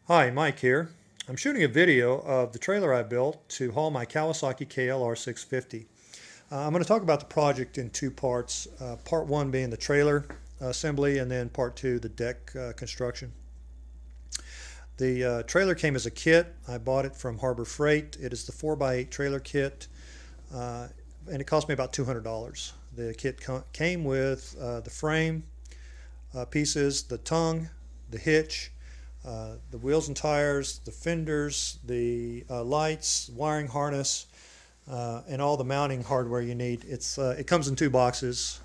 Hi, Mike here. I'm shooting a video of the trailer I built to haul my Kawasaki KLR650. I'm going to talk about the project in two parts. Part one being the trailer assembly, and then part two, the deck construction. The trailer came as a kit. I bought it from Harbor Freight. It is the 4x8 trailer kit, and it cost me about $200. The kit came with the frame pieces, the tongue, the hitch, the wheels and tires, the fenders, the lights, wiring harness, and all the mounting hardware you need. It comes in two boxes.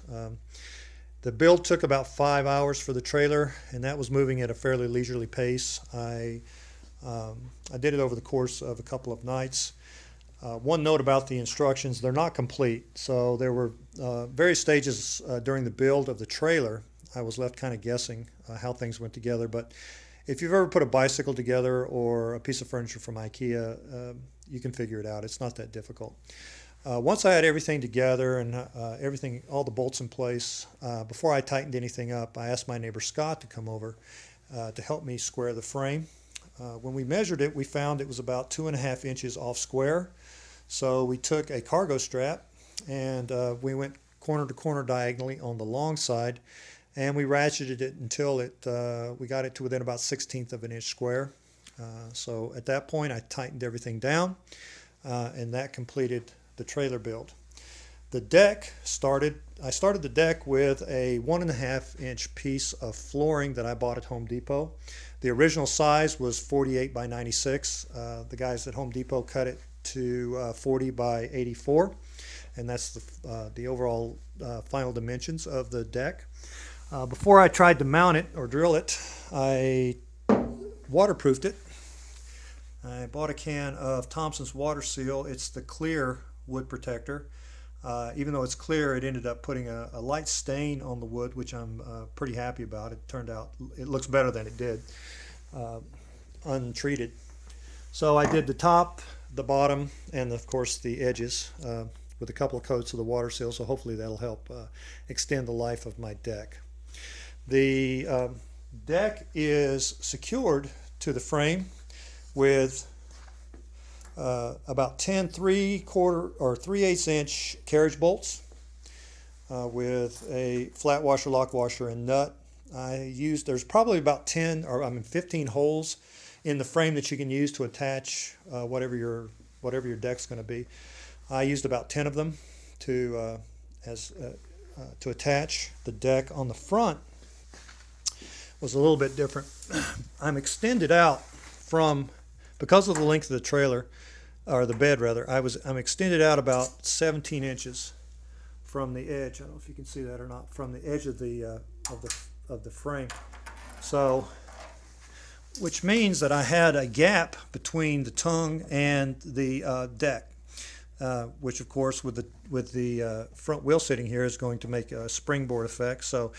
The build took about 5 hours for the trailer, and that was moving at a fairly leisurely pace. I did it over the course of a couple of nights. One note about the instructions: they're not complete. So there were various stages during the build of the trailer. I was left kind of guessing how things went together, but if you've ever put a bicycle together or a piece of furniture from IKEA, you can figure it out. It's not that difficult. Once I had everything together and all the bolts in place, before I tightened anything up, I asked my neighbor Scott to come over to help me square the frame. When we measured it, we found it was about 2.5 inches off square. So we took a cargo strap and we went corner to corner diagonally on the long side, and we ratcheted it until we got it to within about 1/16 of an inch square. So at that point, I tightened everything down, and that completed the trailer build. The deck I started the deck with a 1.5 inch piece of flooring that I bought at Home Depot. The original size was 48 by 96. The guys at Home Depot cut it to 40 by 84, and that's the overall final dimensions of the deck. Before I tried to mount it or drill it, I waterproofed it. I bought a can of Thompson's Water Seal. It's the clear wood protector. Even though it's clear, it ended up putting a light stain on the wood, which I'm pretty happy about. It turned out, it looks better than it did untreated. So I did the top, the bottom, and of course the edges with a couple of coats of the water seal, so hopefully that'll help extend the life of my deck. The deck is secured to the frame with about 10 3/4 or 3/8 inch carriage bolts with a flat washer, lock washer, and nut. There's probably about 15 holes in the frame that you can use to attach whatever your deck's going to be. I used about 10 of them to attach the deck. On the front was a little bit different. I'm extended out because of the length of the trailer, or the bed rather. I'm extended out about 17 inches from the edge. I don't know if you can see that or not, from the edge of the frame. So, which means that I had a gap between the tongue and the deck, which of course with the front wheel sitting here is going to make a springboard effect. So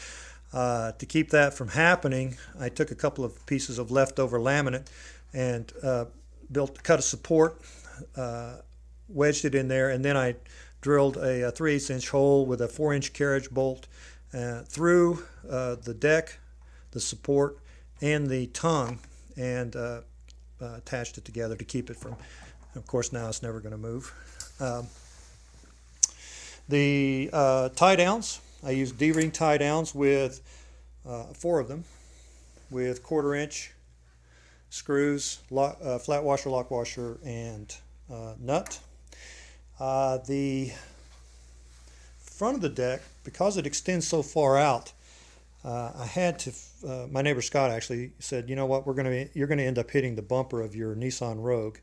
to keep that from happening, I took a couple of pieces of leftover laminate and cut a support, wedged it in there, and then I drilled a 3/8 inch hole with a 4-inch carriage bolt through the deck, the support, and the tongue, and attached it together to keep it from, of course now it's never going to move. The tie downs, I used D-ring tie downs with 4 of them with 1/4 inch screws, flat washer, lock washer, and nut. The front of the deck, because it extends so far out, I had to. My neighbor Scott actually said, "You know what? You're going to end up hitting the bumper of your Nissan Rogue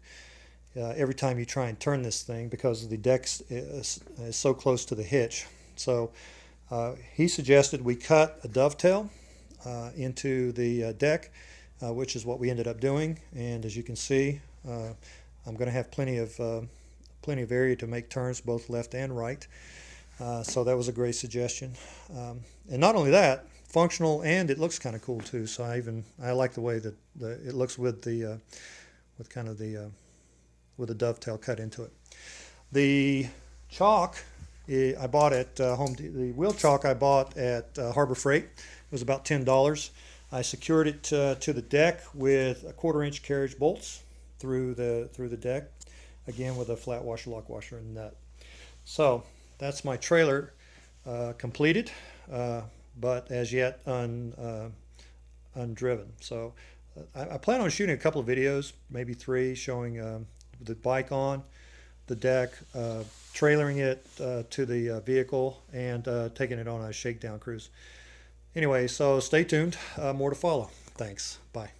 every time you try and turn this thing because the deck is so close to the hitch." So he suggested we cut a dovetail into the deck, which is what we ended up doing. And as you can see, I'm going to have plenty of area to make turns both left and right. So that was a great suggestion. And not only that, functional, and it looks kind of cool too. So I like the way that it looks with the dovetail cut into it. The chalk I bought at the wheel chalk I bought at Harbor Freight. It was about $10. I secured it to the deck with a 1/4 inch carriage bolts through the deck, again with a flat washer, lock washer, and nut. So that's my trailer completed, but as yet undriven. So I plan on shooting a couple of videos, maybe 3, showing the bike on the deck, trailering it to the vehicle, and taking it on a shakedown cruise. Anyway, so stay tuned. More to follow. Thanks. Bye.